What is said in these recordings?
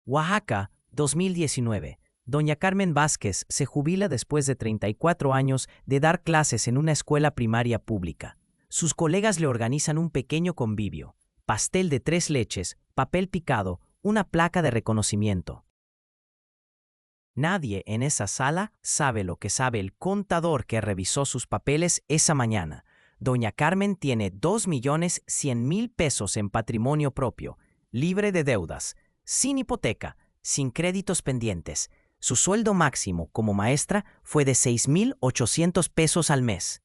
Oaxaca, 2019. Doña Carmen Vázquez se jubila después de 34 años de dar clases en una escuela primaria pública. Sus colegas le organizan un pequeño convivio, pastel de 3 leches, papel picado, una placa de reconocimiento. Nadie en esa sala sabe lo que sabe el contador que revisó sus papeles esa mañana. Doña Carmen tiene 2.100.000 pesos en patrimonio propio, libre de deudas, sin hipoteca, sin créditos pendientes. Su sueldo máximo como maestra fue de 6.800 pesos al mes.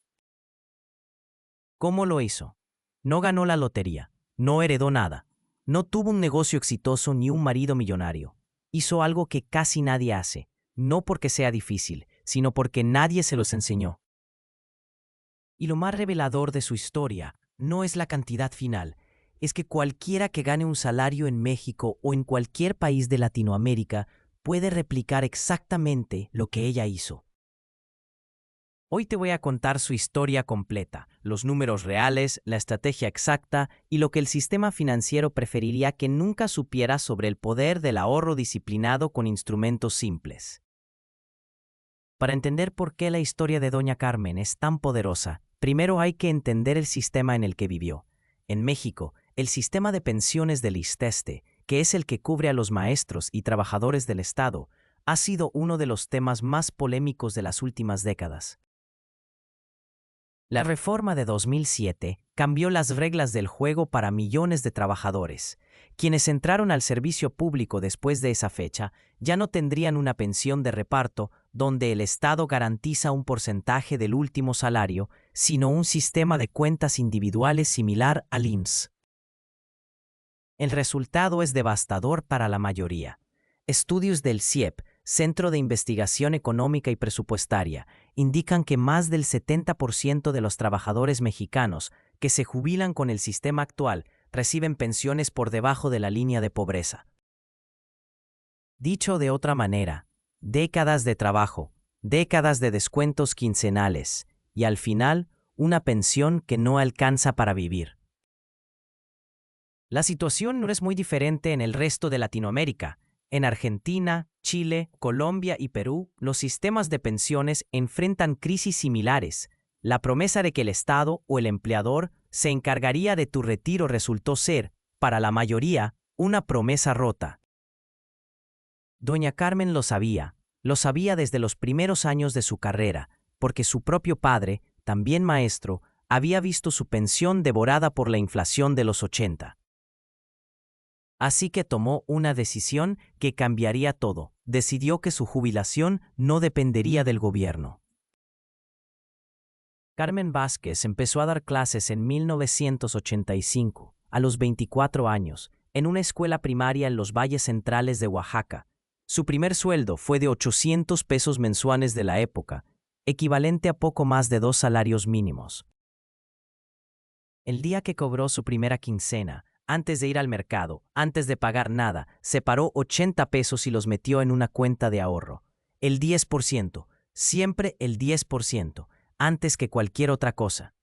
¿Cómo lo hizo? No ganó la lotería, no heredó nada, no tuvo un negocio exitoso ni un marido millonario. Hizo algo que casi nadie hace, no porque sea difícil, sino porque nadie se los enseñó. Y lo más revelador de su historia no es la cantidad final, es que cualquiera que gane un salario en México o en cualquier país de Latinoamérica puede replicar exactamente lo que ella hizo. Hoy te voy a contar su historia completa, los números reales, la estrategia exacta y lo que el sistema financiero preferiría que nunca supieras sobre el poder del ahorro disciplinado con instrumentos simples. Para entender por qué la historia de Doña Carmen es tan poderosa, primero hay que entender el sistema en el que vivió. En México, el sistema de pensiones del ISSSTE, que es el que cubre a los maestros y trabajadores del Estado, ha sido uno de los temas más polémicos de las últimas décadas. La reforma de 2007 cambió las reglas del juego para millones de trabajadores. Quienes entraron al servicio público después de esa fecha ya no tendrían una pensión de reparto donde el Estado garantiza un porcentaje del último salario, sino un sistema de cuentas individuales similar al IMSS. El resultado es devastador para la mayoría. Estudios del CIEP, Centro de Investigación Económica y Presupuestaria, indican que más del 70% de los trabajadores mexicanos que se jubilan con el sistema actual reciben pensiones por debajo de la línea de pobreza. Dicho de otra manera, décadas de trabajo, décadas de descuentos quincenales y al final una pensión que no alcanza para vivir. La situación no es muy diferente en el resto de Latinoamérica. En Argentina, Chile, Colombia y Perú, los sistemas de pensiones enfrentan crisis similares. La promesa de que el Estado o el empleador se encargaría de tu retiro resultó ser, para la mayoría, una promesa rota. Doña Carmen lo sabía desde los primeros años de su carrera, porque su propio padre, también maestro, había visto su pensión devorada por la inflación de los 80. Así que tomó una decisión que cambiaría todo. Decidió que su jubilación no dependería del gobierno. Carmen Vázquez empezó a dar clases en 1985, a los 24 años, en una escuela primaria en los valles centrales de Oaxaca. Su primer sueldo fue de 800 pesos mensuales de la época, equivalente a poco más de 2 salarios mínimos. El día que cobró su primera quincena, antes de ir al mercado, antes de pagar nada, separó 80 pesos y los metió en una cuenta de ahorro. El 10%, siempre el 10%, antes que cualquier otra cosa.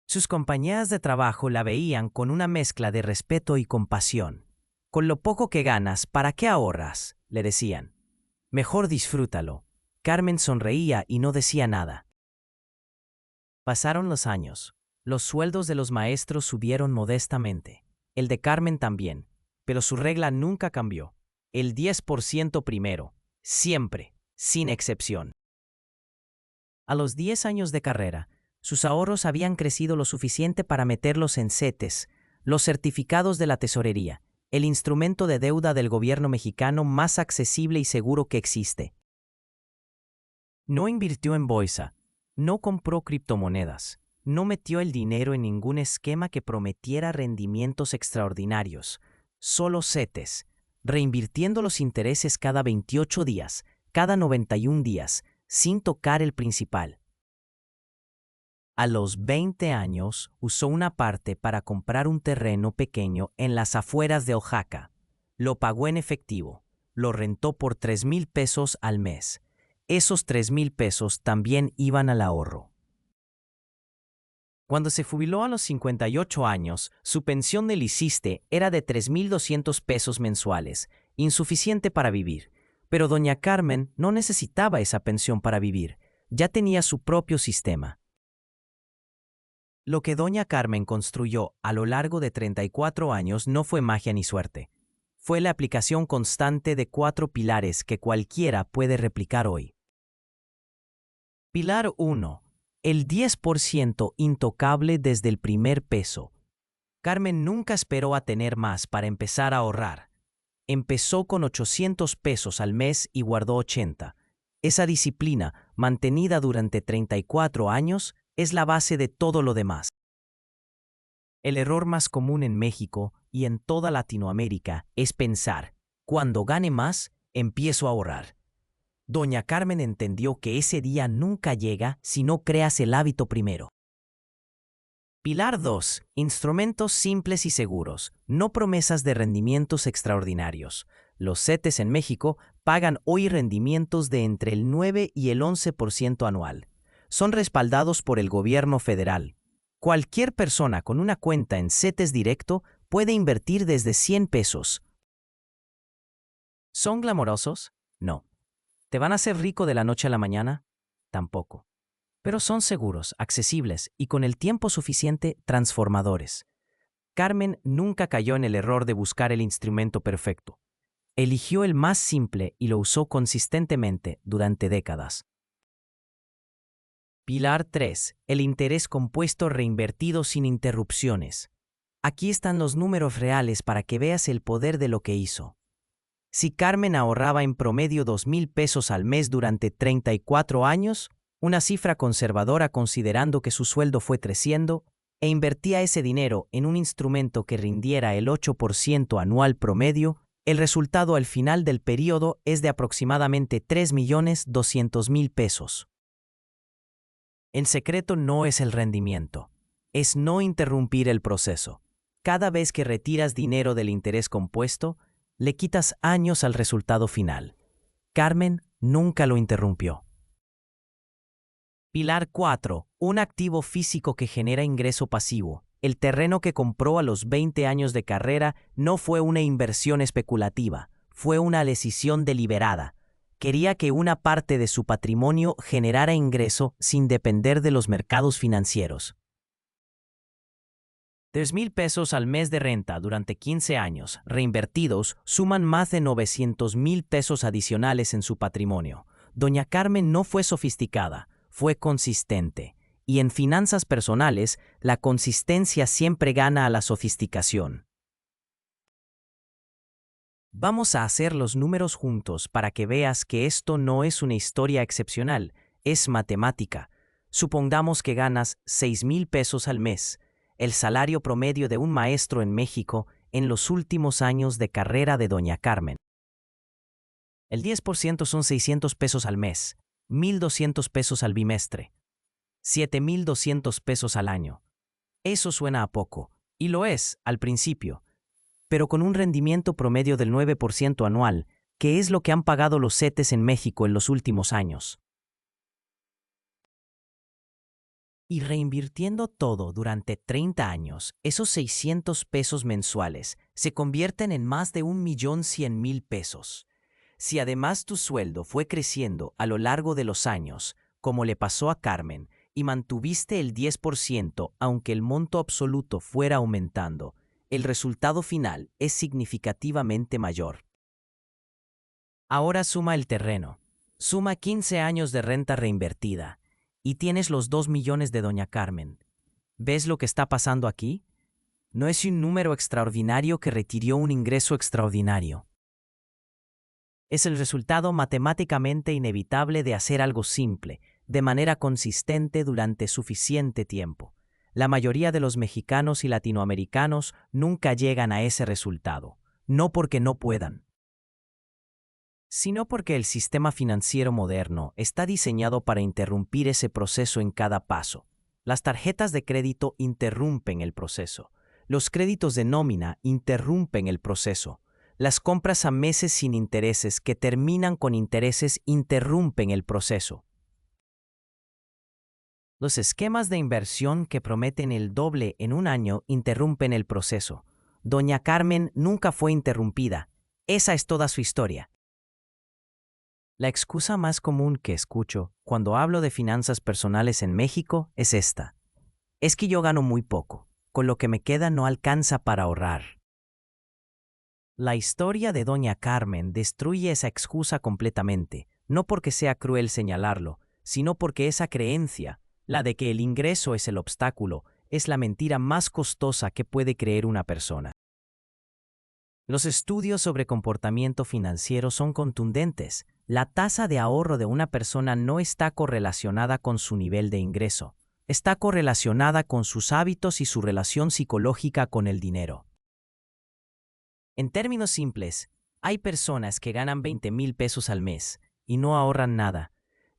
Sus compañeras de trabajo la veían con una mezcla de respeto y compasión. Con lo poco que ganas, ¿para qué ahorras?, le decían. Mejor disfrútalo. Carmen sonreía y no decía nada. Pasaron los años. Los sueldos de los maestros subieron modestamente. El de Carmen también, pero su regla nunca cambió. El 10% primero, siempre, sin excepción. A los 10 años de carrera, sus ahorros habían crecido lo suficiente para meterlos en CETES, los certificados de la tesorería, el instrumento de deuda del gobierno mexicano más accesible y seguro que existe. No invirtió en bolsa, no compró criptomonedas. No metió el dinero en ningún esquema que prometiera rendimientos extraordinarios, solo CETES, reinvirtiendo los intereses cada 28 días, cada 91 días, sin tocar el principal. A los 20 años, usó una parte para comprar un terreno pequeño en las afueras de Oaxaca. Lo pagó en efectivo, lo rentó por 3,000 pesos al mes. Esos 3,000 pesos también iban al ahorro. Cuando se jubiló a los 58 años, su pensión del ISSSTE era de 3.200 pesos mensuales, insuficiente para vivir. Pero doña Carmen no necesitaba esa pensión para vivir, ya tenía su propio sistema. Lo que doña Carmen construyó a lo largo de 34 años no fue magia ni suerte. Fue la aplicación constante de 4 pilares que cualquiera puede replicar hoy. Pilar 1. El 10% intocable desde el primer peso. Carmen nunca esperó a tener más para empezar a ahorrar. Empezó con 800 pesos al mes y guardó 80. Esa disciplina, mantenida durante 34 años, es la base de todo lo demás. El error más común en México y en toda Latinoamérica es pensar, cuando gane más, empiezo a ahorrar. Doña Carmen entendió que ese día nunca llega si no creas el hábito primero. Pilar 2. Instrumentos simples y seguros, no promesas de rendimientos extraordinarios. Los CETES en México pagan hoy rendimientos de entre el 9 y el 11% anual. Son respaldados por el gobierno federal. Cualquier persona con una cuenta en CETES directo puede invertir desde 100 pesos. ¿Son glamorosos? No. ¿Te van a hacer rico de la noche a la mañana? Tampoco. Pero son seguros, accesibles y con el tiempo suficiente transformadores. Carmen nunca cayó en el error de buscar el instrumento perfecto. Eligió el más simple y lo usó consistentemente durante décadas. Pilar 3. El interés compuesto reinvertido sin interrupciones. Aquí están los números reales para que veas el poder de lo que hizo. Si Carmen ahorraba en promedio 2,000 pesos al mes durante 34 años, una cifra conservadora considerando que su sueldo fue creciendo, e invertía ese dinero en un instrumento que rindiera el 8% anual promedio, el resultado al final del periodo es de aproximadamente 3,200,000 pesos. El secreto no es el rendimiento, es no interrumpir el proceso. Cada vez que retiras dinero del interés compuesto, le quitas años al resultado final. Carmen nunca lo interrumpió. Pilar 4. Un activo físico que genera ingreso pasivo. El terreno que compró a los 20 años de carrera no fue una inversión especulativa, fue una decisión deliberada. Quería que una parte de su patrimonio generara ingreso sin depender de los mercados financieros. 3,000 pesos al mes de renta durante 15 años, reinvertidos, suman más de 900,000 pesos adicionales en su patrimonio. Doña Carmen no fue sofisticada, fue consistente. Y en finanzas personales, la consistencia siempre gana a la sofisticación. Vamos a hacer los números juntos para que veas que esto no es una historia excepcional, es matemática. Supongamos que ganas 6,000 pesos al mes, el salario promedio de un maestro en México en los últimos años de carrera de doña Carmen. El 10% son 600 pesos al mes, 1,200 pesos al bimestre, 7,200 pesos al año. Eso suena a poco, y lo es al principio, pero con un rendimiento promedio del 9% anual, que es lo que han pagado los CETES en México en los últimos años. Y reinvirtiendo todo durante 30 años, esos 600 pesos mensuales se convierten en más de 1,100,000 pesos. Si además tu sueldo fue creciendo a lo largo de los años, como le pasó a Carmen, y mantuviste el 10% aunque el monto absoluto fuera aumentando, el resultado final es significativamente mayor. Ahora suma el terreno. Suma 15 años de renta reinvertida y tienes los 2 millones de doña Carmen. ¿Ves lo que está pasando aquí? No es un número extraordinario que requirió un ingreso extraordinario. Es el resultado matemáticamente inevitable de hacer algo simple, de manera consistente durante suficiente tiempo. La mayoría de los mexicanos y latinoamericanos nunca llegan a ese resultado, no porque no puedan, sino porque el sistema financiero moderno está diseñado para interrumpir ese proceso en cada paso. Las tarjetas de crédito interrumpen el proceso. Los créditos de nómina interrumpen el proceso. Las compras a meses sin intereses que terminan con intereses interrumpen el proceso. Los esquemas de inversión que prometen el doble en un año interrumpen el proceso. Doña Carmen nunca fue interrumpida. Esa es toda su historia. La excusa más común que escucho cuando hablo de finanzas personales en México es esta. Es que yo gano muy poco. Con lo que me queda no alcanza para ahorrar. La historia de Doña Carmen destruye esa excusa completamente, no porque sea cruel señalarlo, sino porque esa creencia, la de que el ingreso es el obstáculo, es la mentira más costosa que puede creer una persona. Los estudios sobre comportamiento financiero son contundentes. La tasa de ahorro de una persona no está correlacionada con su nivel de ingreso. Está correlacionada con sus hábitos y su relación psicológica con el dinero. En términos simples, hay personas que ganan 20,000 pesos al mes y no ahorran nada,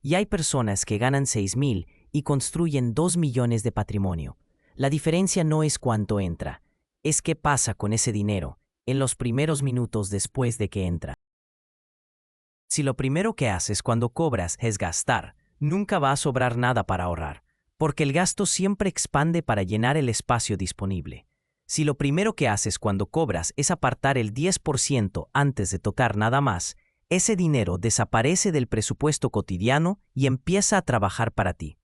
y hay personas que ganan 6,000 y construyen 2 millones de patrimonio. La diferencia no es cuánto entra, es qué pasa con ese dinero en los primeros minutos después de que entra. Si lo primero que haces cuando cobras es gastar, nunca va a sobrar nada para ahorrar, porque el gasto siempre expande para llenar el espacio disponible. Si lo primero que haces cuando cobras es apartar el 10% antes de tocar nada más, ese dinero desaparece del presupuesto cotidiano y empieza a trabajar para ti.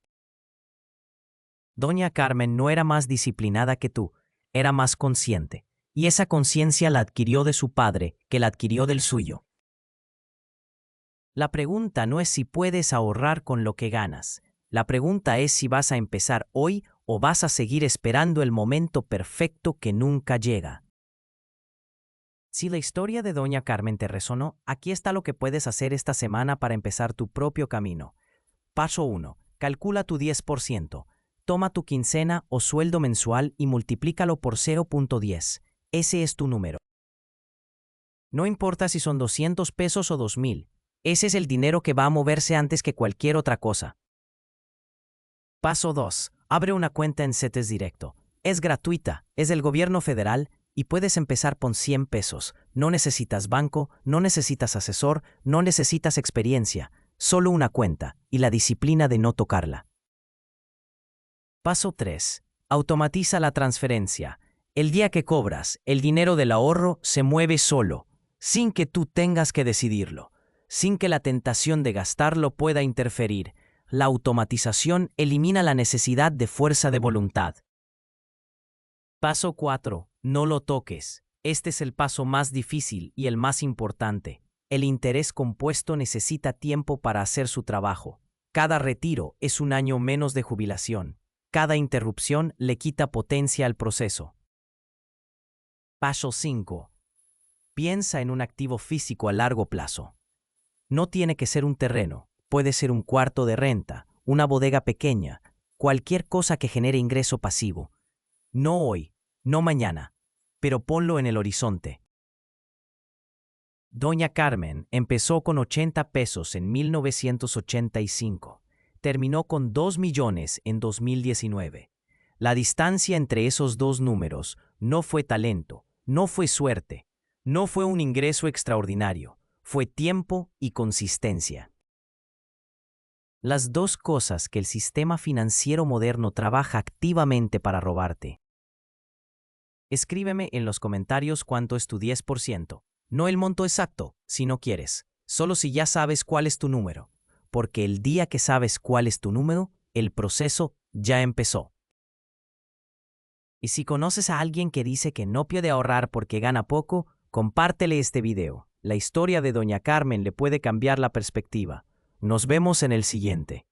Doña Carmen no era más disciplinada que tú, era más consciente, y esa conciencia la adquirió de su padre, que la adquirió del suyo. La pregunta no es si puedes ahorrar con lo que ganas. La pregunta es si vas a empezar hoy o vas a seguir esperando el momento perfecto que nunca llega. Si la historia de Doña Carmen te resonó, aquí está lo que puedes hacer esta semana para empezar tu propio camino. Paso 1. Calcula tu 10%. Toma tu quincena o sueldo mensual y multiplícalo por 0.10. Ese es tu número. No importa si son 200 pesos o 2,000. Ese es el dinero que va a moverse antes que cualquier otra cosa. Paso 2. Abre una cuenta en CETES Directo. Es gratuita, es del gobierno federal y puedes empezar con 100 pesos. No necesitas banco, no necesitas asesor, no necesitas experiencia. Solo una cuenta y la disciplina de no tocarla. Paso 3. Automatiza la transferencia. El día que cobras, el dinero del ahorro se mueve solo, sin que tú tengas que decidirlo, sin que la tentación de gastarlo pueda interferir. La automatización elimina la necesidad de fuerza de voluntad. Paso 4. No lo toques. Este es el paso más difícil y el más importante. El interés compuesto necesita tiempo para hacer su trabajo. Cada retiro es un año menos de jubilación. Cada interrupción le quita potencia al proceso. Paso 5. Piensa en un activo físico a largo plazo. No tiene que ser un terreno, puede ser un cuarto de renta, una bodega pequeña, cualquier cosa que genere ingreso pasivo. No hoy, no mañana, pero ponlo en el horizonte. Doña Carmen empezó con 80 pesos en 1985. Terminó con 2 millones en 2019. La distancia entre esos dos números no fue talento, no fue suerte, no fue un ingreso extraordinario, fue tiempo y consistencia. Las dos cosas que el sistema financiero moderno trabaja activamente para robarte. Escríbeme en los comentarios cuánto es tu 10%. No el monto exacto, si no quieres, solo si ya sabes cuál es tu número. Porque el día que sabes cuál es tu número, el proceso ya empezó. Y si conoces a alguien que dice que no puede ahorrar porque gana poco, compártele este video. La historia de Doña Carmen le puede cambiar la perspectiva. Nos vemos en el siguiente.